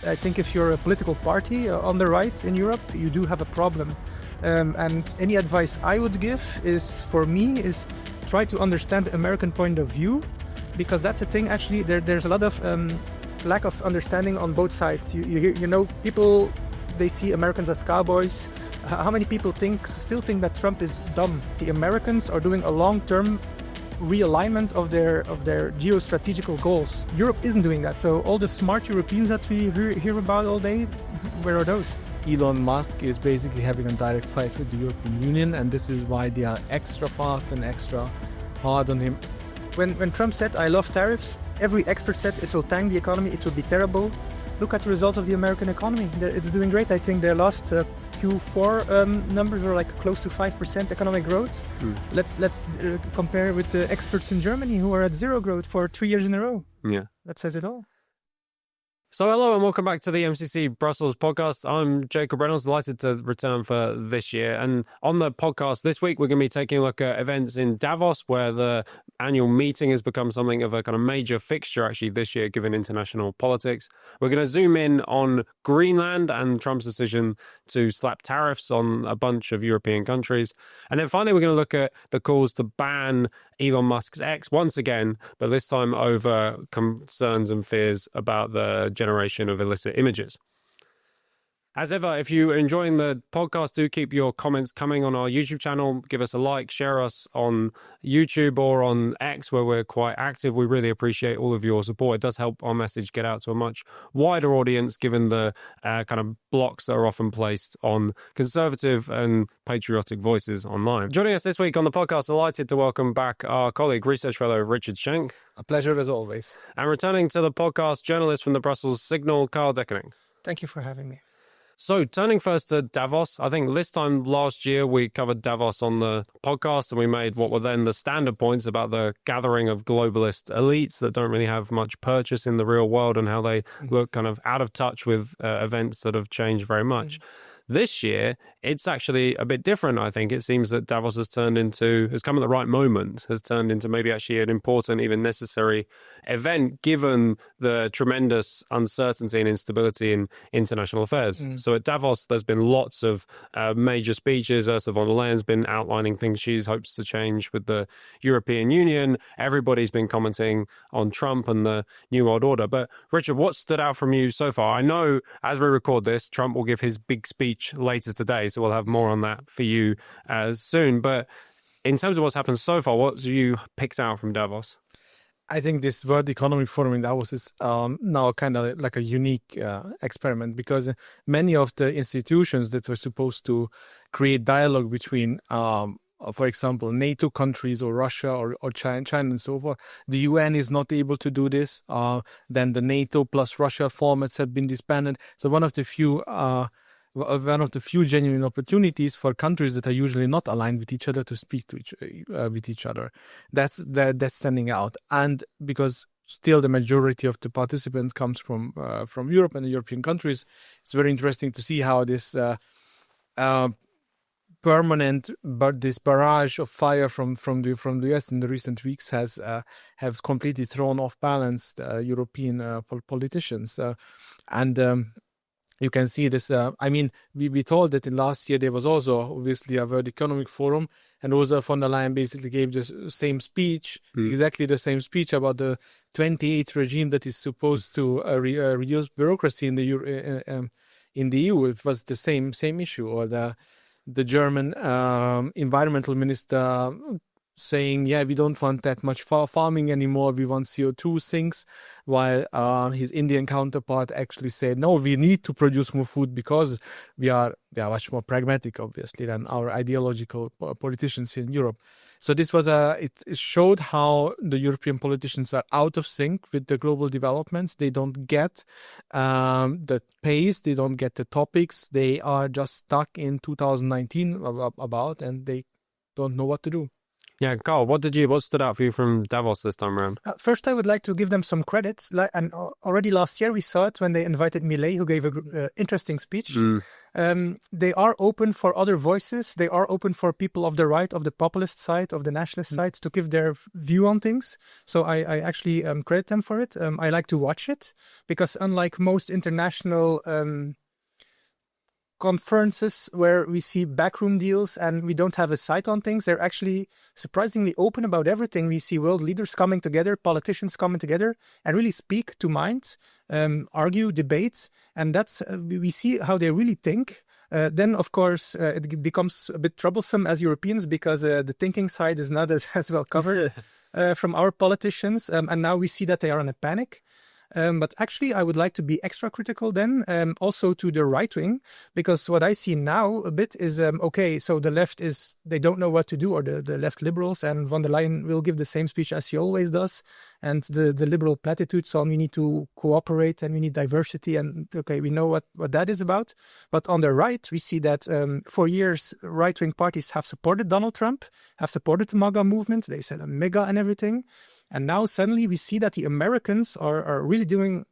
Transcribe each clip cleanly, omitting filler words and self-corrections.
I think if you're a political party on the right in Europe, you do have a problem. And any advice I would give is try to understand the American point of view, because that's a thing. Actually, there's a lot of lack of understanding on both sides. People, they see Americans as cowboys. How many people still think that Trump is dumb? The Americans are doing a long-term realignment of their geostrategical goals. Europe isn't doing that. So all the smart Europeans that we hear about all day, where are those? Elon Musk is basically having a direct fight with the European Union, and this is why they are extra fast and extra hard on him. When Trump said, "I love tariffs," every expert said it will tank the economy, it will be terrible. Look at the results of the American economy. It's doing great. I think their last Q4 numbers are like close to 5% economic growth. Let's compare with the experts in Germany who are at zero growth for 3 years in a row. Yeah. That says it all. So hello and welcome back to the MCC Brussels podcast. I'm Jacob Reynolds, delighted to return for this year. And on the podcast this week, we're going to be taking a look at events in Davos, where the annual meeting has become something of a kind of major fixture actually this year, given international politics. We're going to zoom in on Greenland and Trump's decision to slap tariffs on a bunch of European countries. And then finally, we're going to look at the calls to ban Elon Musk's X once again, but this time over concerns and fears about the generation of illicit images. As ever, if you're enjoying the podcast, do keep your comments coming on our YouTube channel. Give us a like, share us on YouTube or on X, where we're quite active. We really appreciate all of your support. It does help our message get out to a much wider audience, given the kind of blocks that are often placed on conservative and patriotic voices online. Joining us this week on the podcast, delighted to welcome back our colleague, research fellow Richard Schenk. A pleasure as always. And returning to the podcast, journalist from the Brussels Signal, Carl Deconinck. Thank you for having me. So turning first to Davos, I think this time last year we covered Davos on the podcast and we made what were then the standard points about the gathering of globalist elites that don't really have much purchase in the real world and how they look kind of out of touch with events that have changed very much. This year, it's actually a bit different, I think. It seems that Davos has come at the right moment, has turned into maybe actually an important, even necessary event, given the tremendous uncertainty and instability in international affairs. So at Davos, there's been lots of major speeches. Ursula von der Leyen's been outlining things she hopes to change with the European Union. Everybody's been commenting on Trump and the New World Order. But Richard, what stood out from you so far? I know as we record this, Trump will give his big speech later today, so we'll have more on that for you soon. But in terms of what's happened so far, what have you picked out from Davos? I think this World Economic Forum in Davos is now kind of like a unique experiment, because many of the institutions that were supposed to create dialogue between for example, NATO countries or Russia or China and so forth, the UN is not able to do this. Then the NATO plus Russia formats have been disbanded. So one of the few genuine opportunities for countries that are usually not aligned with each other to speak to with each other. That's standing out. And because still the majority of the participants comes from Europe and the European countries, it's very interesting to see how this this barrage of fire from the US in the recent weeks has completely thrown off balance European politicians. You can see this. We told that in last year there was also obviously a World Economic Forum, and Ursula von der Leyen basically gave the same speech, exactly the same speech about the 28th regime that is supposed to reduce bureaucracy in the EU. It was the same issue. Or the German environmental minister saying, we don't want that much farming anymore, we want CO2 sinks, while his Indian counterpart actually said, no, we need to produce more food because we are much more pragmatic, obviously, than our ideological politicians in Europe. So this was it showed how the European politicians are out of sync with the global developments. They don't get the pace, they don't get the topics, they are just stuck in 2019 and they don't know what to do. Yeah, Carl, what stood out for you from Davos this time around? First, I would like to give them some credit. And already last year we saw it when they invited Millet, who gave an interesting speech. They are open for other voices. They are open for people of the right, of the populist side, of the nationalist side, to give their view on things. So I actually credit them for it. I like to watch it because unlike most international conferences where we see backroom deals and we don't have a sight on things, they're actually surprisingly open about everything. We see world leaders coming together, politicians coming together and really speak to mind, argue, debate. And that's, we see how they really think. Then, of course, it becomes a bit troublesome as Europeans because the thinking side is not as well covered from our politicians. And now we see that they are in a panic. But actually, I would like to be extra critical then, also to the right wing, because what I see now a bit is, okay, so the left they don't know what to do, or the left liberals, and von der Leyen will give the same speech as she always does. And the liberal platitudes on we need to cooperate and we need diversity. And okay, we know what that is about. But on the right, we see that for years, right-wing parties have supported Donald Trump, have supported the MAGA movement. They said a mega and everything. And now suddenly we see that the Americans are really doing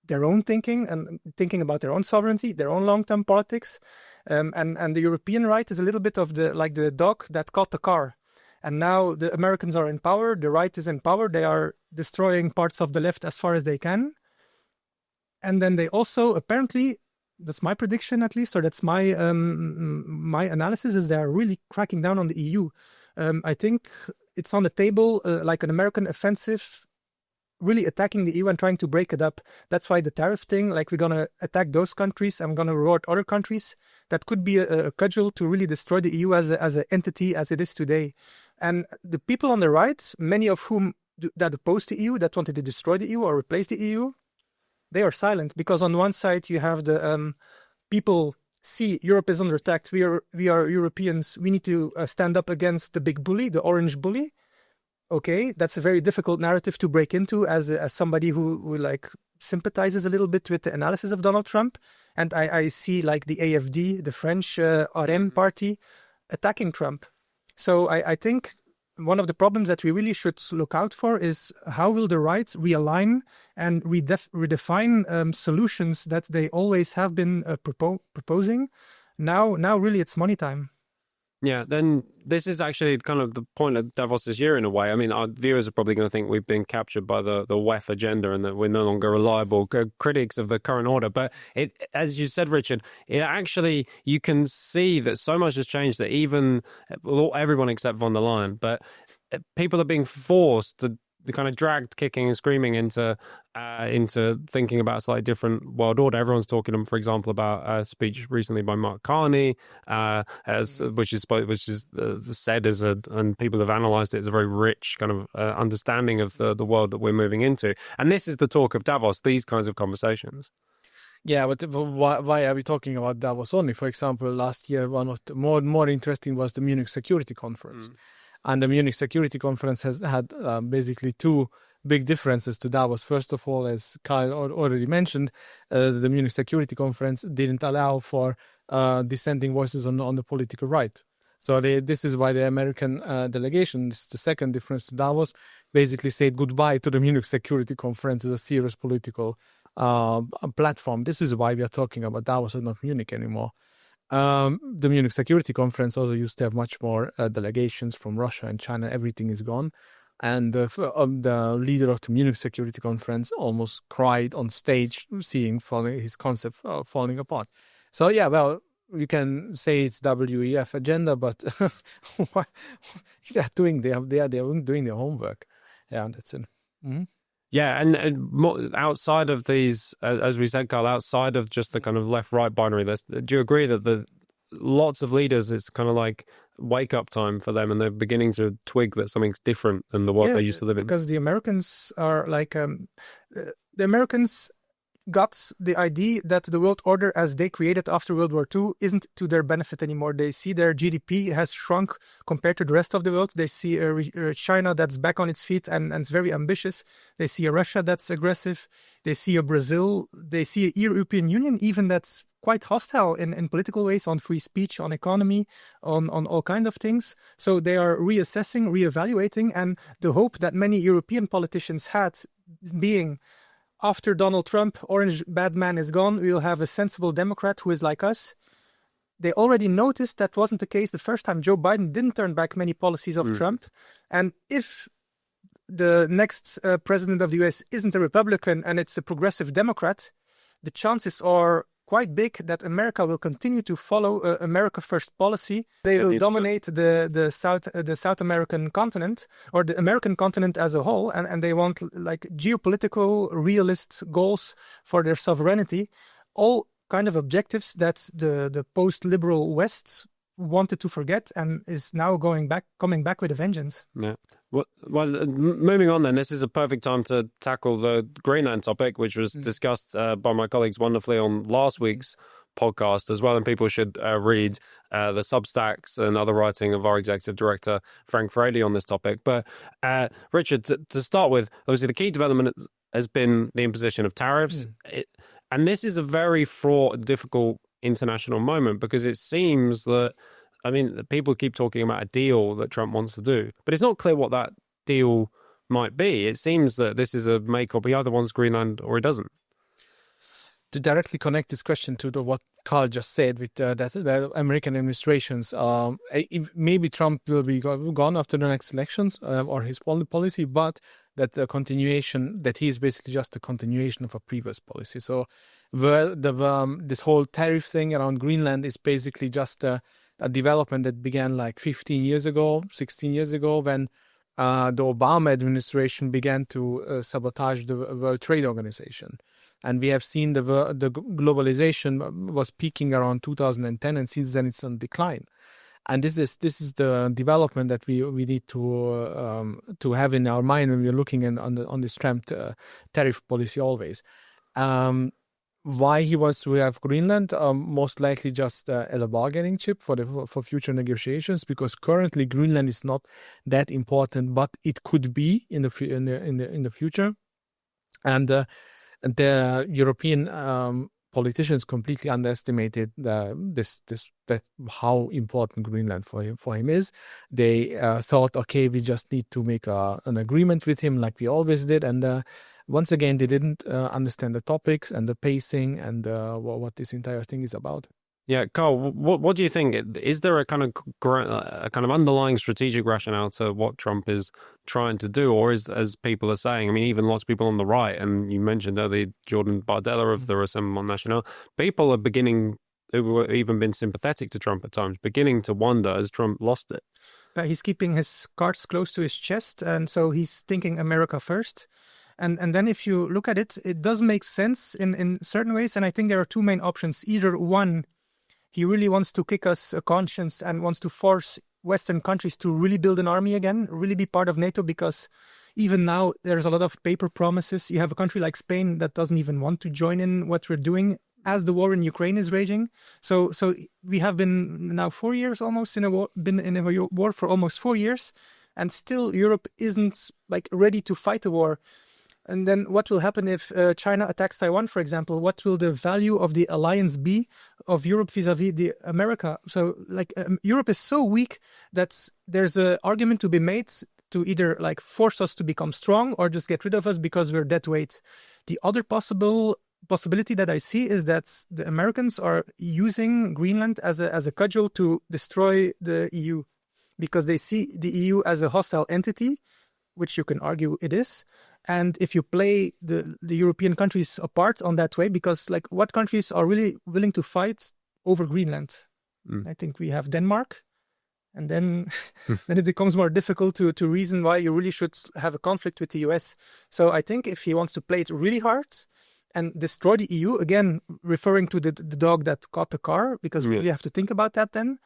their own thinking and thinking about their own sovereignty, their own long-term politics. And the European right is a little bit of the dog that caught the car. And now the Americans are in power, the right is in power, they are destroying parts of the left as far as they can. And then they also apparently, that's my prediction at least, or that's my my analysis, is they are really cracking down on the EU. I think it's on the table like an American offensive, really attacking the EU and trying to break it up. That's why the tariff thing, like we're going to attack those countries and we're going to reward other countries. That could be a cudgel to really destroy the EU as an entity as it is today. And the people on the right, many of whom that oppose the EU, that wanted to destroy the EU or replace the EU, they are silent. Because on one side you have the people see Europe is under attack. We are Europeans. We need to stand up against the big bully, the orange bully. Okay, that's a very difficult narrative to break into as somebody who like sympathizes a little bit with the analysis of Donald Trump. And I see like the AFD, the French RM party, attacking Trump. So I think one of the problems that we really should look out for is how will the right realign and redefine solutions that they always have been proposing. Now really it's money time. Yeah, then this is actually kind of the point of Davos this year in a way. I mean, our viewers are probably going to think we've been captured by the WEF agenda and that we're no longer reliable critics of the current order. But it, as you said, Richard, it actually, you can see that so much has changed that even everyone except von der Leyen, but people are being forced to kind of dragged kicking and screaming into thinking about a slightly different world order. Everyone's talking, for example, about a speech recently by Mark Carney, which is said as and people have analysed it as a very rich kind of understanding of the world that we're moving into. And this is the talk of Davos, these kinds of conversations. Yeah, but why are we talking about Davos only? For example, last year, one of the more interesting was the Munich Security Conference. And the Munich Security Conference has had basically two big differences to Davos. First of all, as Kyle already mentioned, the Munich Security Conference didn't allow for dissenting voices on the political right. So this is why the American delegation, this is the second difference to Davos, basically said goodbye to the Munich Security Conference as a serious political platform. This is why we are talking about Davos and not Munich anymore. The Munich Security Conference also used to have much more delegations from Russia and China. Everything is gone. And the leader of the Munich Security Conference almost cried on stage seeing his concept falling apart. So, yeah, well, you can say it's WEF agenda, but they're doing their homework. Yeah, that's it. Mm-hmm. Yeah, and outside of these, as we said, Carl, outside of just the kind of left-right binary list, do you agree that lots of leaders, it's kind of like wake-up time for them and they're beginning to twig that something's different than the world they used to live in? Because the Americans are like, the Americans got the idea that the world order as they created after World War II isn't to their benefit anymore. They see their GDP has shrunk compared to the rest of the world. They see China that's back on its feet and it's very ambitious. They see a Russia that's aggressive. They see a Brazil. They see a European Union even that's quite hostile in political ways, on free speech, on economy, on all kinds of things. So they are reassessing, reevaluating, and the hope that many European politicians had being, after Donald Trump, orange bad man is gone, we will have a sensible Democrat who is like us. They already noticed that wasn't the case the first time. Joe Biden didn't turn back many policies of Trump. And if the next president of the US isn't a Republican and it's a progressive Democrat, the chances are quite big that America will continue to follow America First policy. They will dominate the South American continent, or the American continent as a whole, and they want like geopolitical realist goals for their sovereignty, all kind of objectives that the post-liberal West wanted to forget and is now coming back with a vengeance. Yeah. Well, moving on then, this is a perfect time to tackle the Greenland topic, which was discussed by my colleagues wonderfully on last week's podcast as well. And people should read the Substacks and other writing of our executive director, Frank Fraying, on this topic. But Richard, to start with, obviously the key development has been the imposition of tariffs. And this is a very fraught, difficult international moment, because it seems that, I mean, people keep talking about a deal that Trump wants to do, but it's not clear what that deal might be. It seems that this is a make or he either wants Greenland or he doesn't. To directly connect this question to what Carl just said with that the American administrations, maybe Trump will be gone after the next elections or his policy, but that the continuation, that he is basically just a continuation of a previous policy. So this whole tariff thing around Greenland is basically just a development that began like 15 years ago, 16 years ago, when the Obama administration began to sabotage the World Trade Organization. And we have seen the globalization was peaking around 2010, and since then it's on decline. And this is the development that we need to have in our mind when we're looking on this Trump tariff policy always. Why he wants to have Greenland? Most likely just as a bargaining chip for future negotiations, because currently Greenland is not that important, but it could be in the future. And the European politicians completely underestimated how important Greenland for him is. They thought, okay, we just need to make an agreement with him like we always did, and once again, they didn't understand the topics and the pacing and what this entire thing is about. Yeah, Carl, what do you think? Is there a kind of underlying strategic rationale to what Trump is trying to do, or is, as people are saying, I mean, even lots of people on the right, and you mentioned earlier Jordan Bardella of the Rassemblement National, people are beginning, who have even been sympathetic to Trump at times, beginning to wonder, has Trump lost it? He's keeping his cards close to his chest, and so he's thinking America first. And then if you look at it, it does make sense in certain ways. And I think there are two main options. Either one, he really wants to kick us a conscience and wants to force Western countries to really build an army again, really be part of NATO, because even now there's a lot of paper promises. You have a country like Spain that doesn't even want to join in what we're doing as the war in Ukraine is raging. So we have been now 4 years almost in a war for almost 4 years, and still Europe isn't like ready to fight a war. And then what will happen if China attacks Taiwan, for example? What will the value of the alliance be of Europe vis-a-vis the America? So like Europe is so weak that there's an argument to be made to either like force us to become strong or just get rid of us because we're dead weight. The other possibility that I see is that the Americans are using Greenland as a cudgel to destroy the EU, because they see the EU as a hostile entity, which you can argue it is. And if you play the European countries apart on that way, because like what countries are really willing to fight over Greenland? I think we have Denmark. And then it becomes more difficult to reason why you really should have a conflict with the US. So I think if he wants to play it really hard and destroy the EU, again, referring to the dog that caught the car, because we really have to think about that then,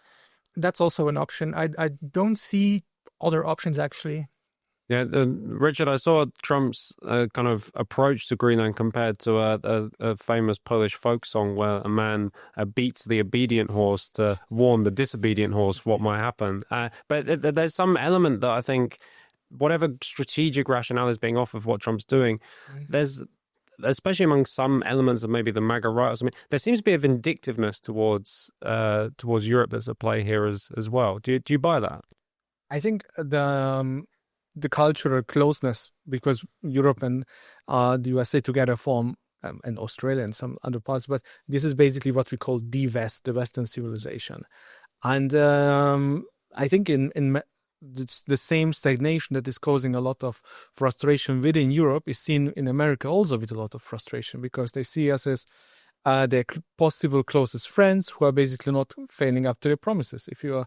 that's also an option. I don't see other options, actually. Yeah, Richard, I saw Trump's kind of approach to Greenland compared to a famous Polish folk song where a man beats the obedient horse to warn the disobedient horse what might happen. But there's some element that I think, whatever strategic rationale is being offered for what Trump's doing, there's especially among some elements of maybe the MAGA right. I mean, there seems to be a vindictiveness towards Europe that's at play here as well. Do you buy that? I think the cultural closeness, because Europe and the USA together form, and Australia and some other parts, but this is basically what we call the West, the Western civilization. And I think the same stagnation that is causing a lot of frustration within Europe is seen in America also with a lot of frustration, because they see us as their possible closest friends who are basically not failing up to their promises. If you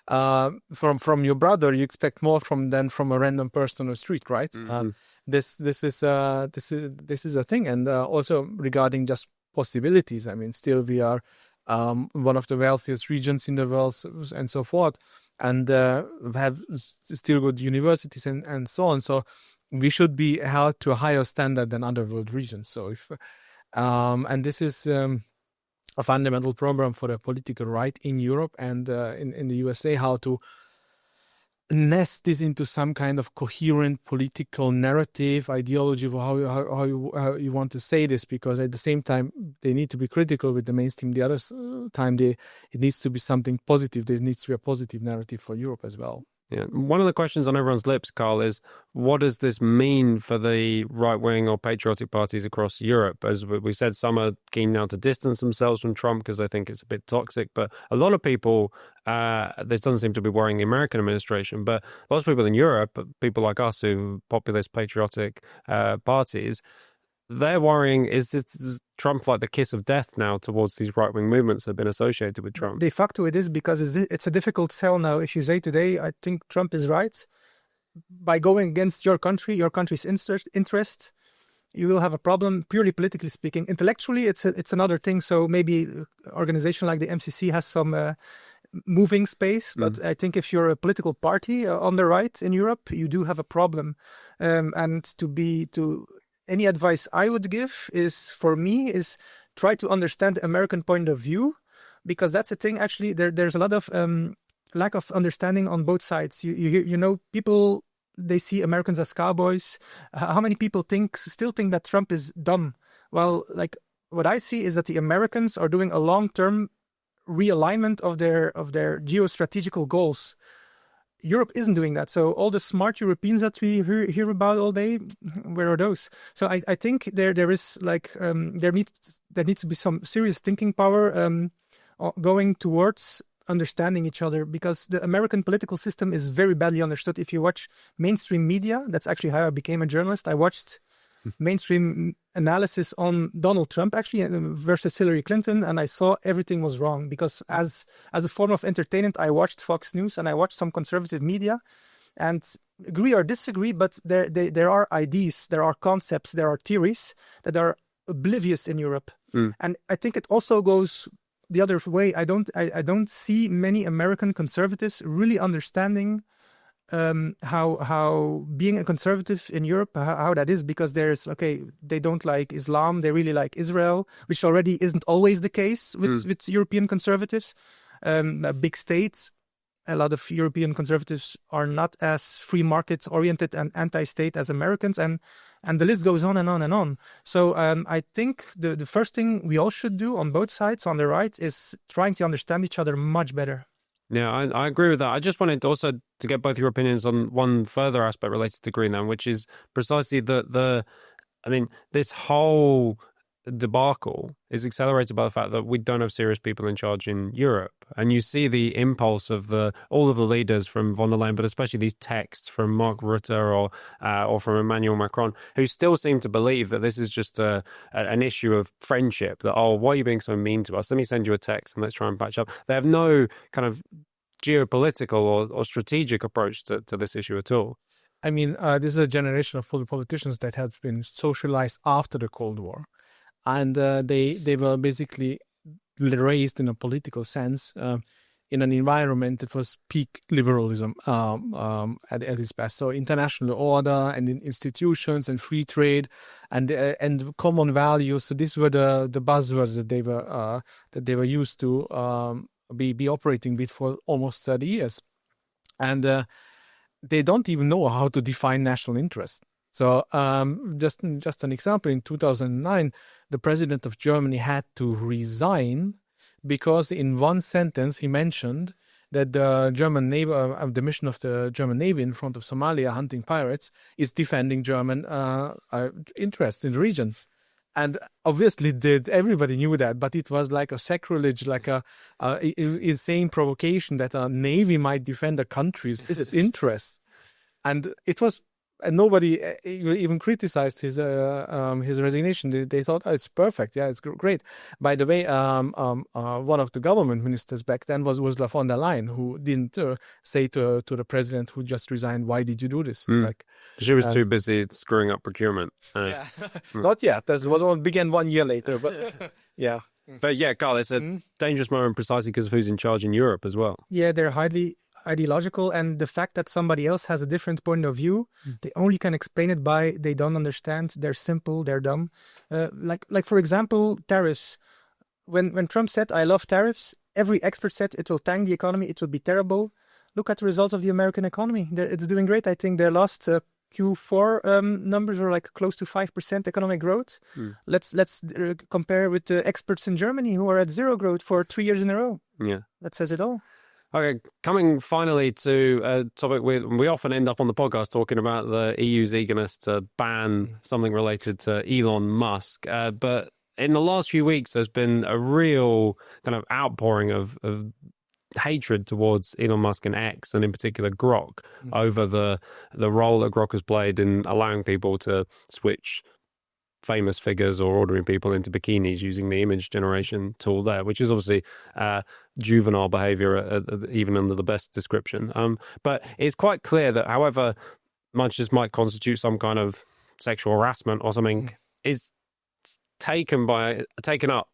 are from your brother, you expect more than from a random person on the street, right? Mm-hmm. This is a thing, and also regarding just possibilities. I mean, still we are one of the wealthiest regions in the world, and so forth, and have still good universities and so on. So we should be held to a higher standard than other world regions. So if and this is a fundamental problem for the political right in Europe and in the USA, how to nest this into some kind of coherent political narrative, ideology of how you want to say this, because at the same time they need to be critical with the mainstream. The other time it needs to be something positive. There needs to be a positive narrative for Europe as well. Yeah. One of the questions on everyone's lips, Carl, is what does this mean for the right-wing or patriotic parties across Europe? As we said, some are keen now to distance themselves from Trump because they think it's a bit toxic. But a lot of people, this doesn't seem to be worrying the American administration, but lots of people in Europe, people like us who populist, patriotic parties, they're worrying, is Trump like the kiss of death now towards these right-wing movements that have been associated with Trump? De facto it is, because it's a difficult sell now. If you say today, I think Trump is right, by going against your country's interest, you will have a problem, purely politically speaking. Intellectually, it's another thing. So maybe an organization like the MCC has some moving space. But I think if you're a political party on the right in Europe, you do have a problem. And any advice I would give is try to understand the American point of view, because that's the thing. Actually, there's a lot of lack of understanding on both sides. You know, people, they see Americans as cowboys. How many people still think that Trump is dumb? Well, like what I see is that the Americans are doing a long-term realignment of their geostrategical goals. Europe isn't doing that. So all the smart Europeans that we hear about all day, where are those? So I think there is like there needs to be some serious thinking power going towards understanding each other, because the American political system is very badly understood. If you watch mainstream media, that's actually how I became a journalist. I watched mainstream analysis on Donald Trump actually versus Hillary Clinton, and I saw everything was wrong, because as a form of entertainment, I watched Fox News and I watched some conservative media, and agree or disagree, but there are ideas, there are concepts, there are theories that are oblivious in Europe. And I think it also goes the other way. I don't see many American conservatives really understanding how being a conservative in Europe, how that is, because they don't like Islam, they really like Israel, which already isn't always the case with European conservatives. Big states, a lot of European conservatives are not as free market oriented and anti-state as Americans, and the list goes on and on and on. So I think the first thing we all should do on both sides, on the right, is trying to understand each other much better. Yeah, I agree with that. I just wanted also to get both your opinions on one further aspect related to Greenland, which is precisely this whole debacle is accelerated by the fact that we don't have serious people in charge in Europe. And you see the impulse of all of the leaders from von der Leyen, but especially these texts from Mark Rutte or from Emmanuel Macron, who still seem to believe that this is just an issue of friendship, that, oh, why are you being so mean to us? Let me send you a text and let's try and patch up. They have no kind of geopolitical or strategic approach to this issue at all. I mean, this is a generation of politicians that have been socialized after the Cold War. And they were basically raised in a political sense in an environment that was peak liberalism at its best. So international order and institutions and free trade and common values. So these were the buzzwords that they were used to be operating with for almost 30 years. And they don't even know how to define national interest. So just an example, in 2009, the president of Germany had to resign because in one sentence he mentioned that the German Navy, the mission of the German Navy in front of Somalia hunting pirates is defending German interests in the region. And obviously everybody knew that, but it was like a sacrilege, like a insane provocation that a navy might defend a country's interests. And it was, and nobody even criticized his resignation. They thought, oh, it's perfect. Yeah, it's great. By the way, one of the government ministers back then was Ursula von der Leyen, who didn't say to the president who just resigned, "Why did you do this?" Like she was too busy screwing up procurement. Yeah. Not yet. That one began 1 year later, but yeah. But yeah, Carl, it's a dangerous moment precisely because of who's in charge in Europe as well. Yeah, they're highly ideological, and the fact that somebody else has a different point of view, they only can explain it by they don't understand, they're simple, they're dumb. Like for example, tariffs. When Trump said, "I love tariffs," every expert said it will tank the economy, it will be terrible. Look at the results of the American economy. It's doing great. I think their last Q4 numbers are like close to 5% economic growth. Let's compare with the experts in Germany who are at 0 growth for 3 years in a row. Yeah, that says it all. Okay, coming finally to a topic we often end up on the podcast talking about the EU's eagerness to ban something related to Elon Musk. But in the last few weeks, there's been a real kind of outpouring of hatred towards Elon Musk and X, and in particular Grok, over the role that Grok has played in allowing people to switch famous figures or ordering people into bikinis using the image generation tool there, which is obviously juvenile behavior, even under the best description. But it's quite clear that however much this might constitute some kind of sexual harassment or something, is taken up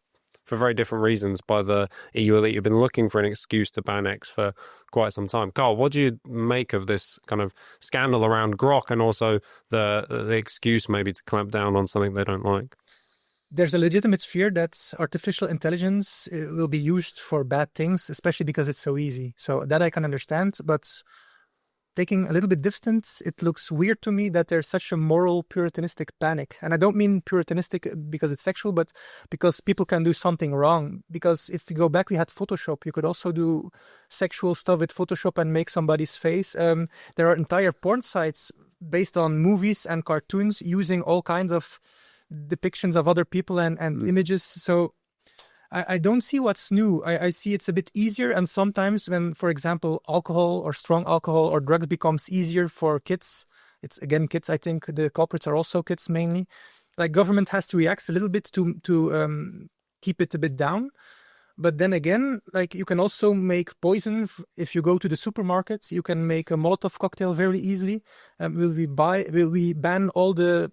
for very different reasons by the EU elite who've been looking for an excuse to ban X for quite some time. Carl, what do you make of this kind of scandal around Grok and also the excuse maybe to clamp down on something they don't like? There's a legitimate fear that artificial intelligence will be used for bad things, especially because it's so easy. So that I can understand, but taking a little bit distance, it looks weird to me that there's such a moral puritanistic panic. And I don't mean puritanistic because it's sexual, but because people can do something wrong. Because if you go back, we had Photoshop. You could also do sexual stuff with Photoshop and make somebody's face. There are entire porn sites based on movies and cartoons using all kinds of depictions of other people and images. So I don't see what's new. I see it's a bit easier. And sometimes when, for example, alcohol or strong alcohol or drugs becomes easier for kids, it's again kids. I think the culprits are also kids mainly. Like government has to react a little bit to keep it a bit down. But then again, like you can also make poison. If you go to the supermarkets, you can make a Molotov cocktail very easily. Will we ban all the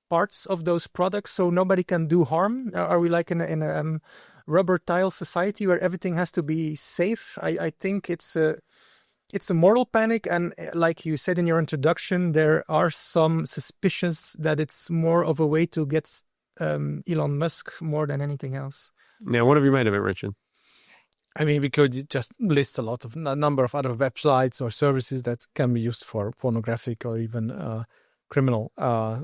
parts of those products so nobody can do harm? Are we like in a rubber tile society where everything has to be safe? I think it's a moral panic, and like you said in your introduction, there are some suspicions that it's more of a way to get Elon Musk more than anything else. Yeah, what have you made of it, Richard? I mean, we could just list a number of other websites or services that can be used for pornographic or even criminal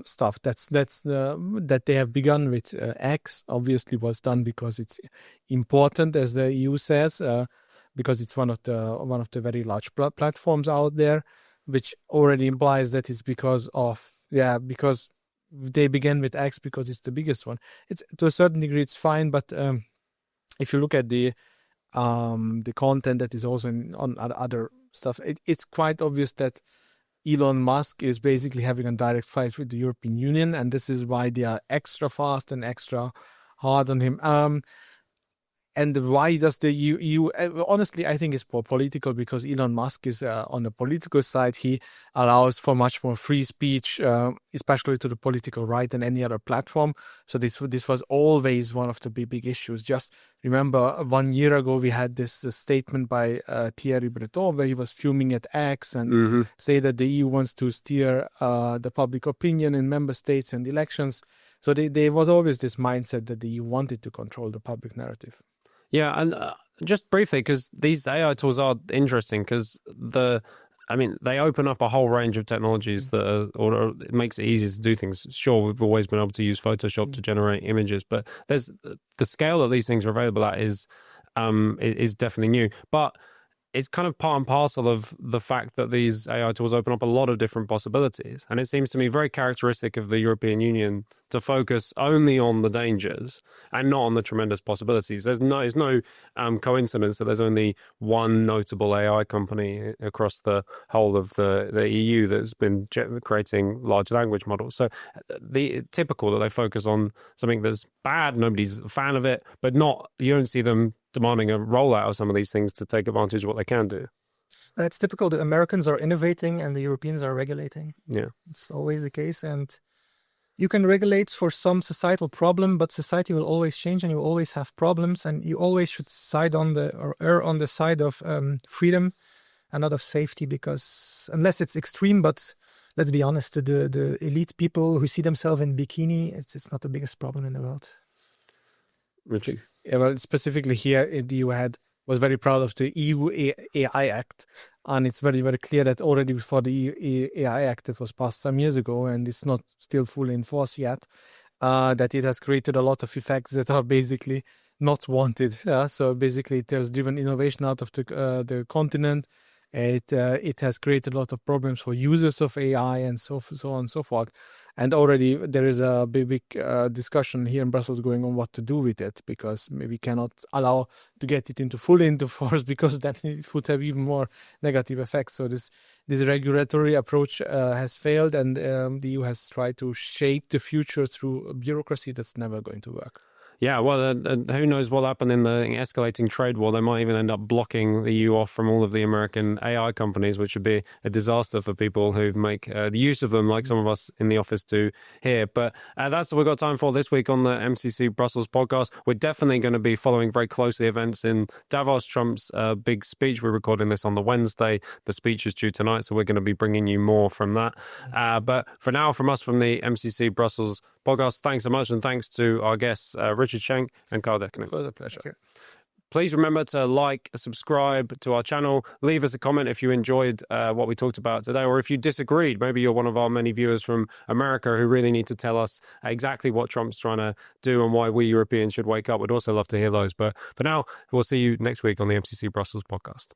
stuff. That they have begun with X obviously was done because it's important, as the EU says, because it's one of the very large platforms out there, which already implies that it's because they began with X because it's the biggest one. It's to a certain degree it's fine, but if you look at the content that is also on other stuff, it's quite obvious that Elon Musk is basically having a direct fight with the European Union, and this is why they are extra fast and extra hard on him. And why does the EU? Honestly, I think it's political, because Elon Musk is on the political side. He allows for much more free speech, especially to the political right, than any other platform. So this was always one of the big issues. Just remember, 1 year ago we had this statement by Thierry Breton where he was fuming at X and say that the EU wants to steer the public opinion in member states and elections. So there was always this mindset that the EU wanted to control the public narrative. Yeah, and just briefly, because these AI tools are interesting, because the I mean, they open up a whole range of technologies that or it makes it easier to do things. Sure, we've always been able to use Photoshop to generate images, but there's the scale that these things are available at is definitely new. But it's kind of part and parcel of the fact that these AI tools open up a lot of different possibilities. And it seems to me very characteristic of the European Union to focus only on the dangers and not on the tremendous possibilities. There's no coincidence that there's only one notable AI company across the whole of the EU that's been creating large language models. So the typical that they focus on something that's bad, nobody's a fan of it, but you don't see them demanding a rollout of some of these things to take advantage of what they can do. It's typical. The Americans are innovating and the Europeans are regulating. Yeah. It's always the case. And you can regulate for some societal problem, but society will always change and you always have problems. And you always should err on the side of freedom and not of safety, because unless it's extreme, but let's be honest, the elite people who see themselves in bikini, it's not the biggest problem in the world. Richie? Yeah, well, specifically here, the EU was very proud of the EU AI Act, and it's very, very clear that already before the EU AI Act, it was passed some years ago, and it's not still fully in force yet, that it has created a lot of effects that are basically not wanted. So basically, it has driven innovation out of the continent. It has created a lot of problems for users of AI and so on and so forth. And already there is a big discussion here in Brussels going on what to do with it, because maybe cannot allow to get it into force, because then it would have even more negative effects. So this regulatory approach has failed, and the EU has tried to shape the future through bureaucracy that's never going to work. Yeah, well, who knows what'll happen in the escalating trade war. They might even end up blocking the EU off from all of the American AI companies, which would be a disaster for people who make use of them, like some of us in the office do here. But that's what we've got time for this week on the MCC Brussels podcast. We're definitely going to be following very closely events in Davos, Trump's big speech. We're recording this on the Wednesday. The speech is due tonight, so we're going to be bringing you more from that. But for now, from us from the MCC Brussels podcast, thanks so much, and thanks to our guests, Richard Schenk and Carl Deconinck. It was a pleasure. Please remember to like, subscribe to our channel, leave us a comment if you enjoyed what we talked about today, or if you disagreed. Maybe you're one of our many viewers from America who really need to tell us exactly what Trump's trying to do and why we Europeans should wake up. We'd also love to hear those. But for now, we'll see you next week on the MCC Brussels podcast.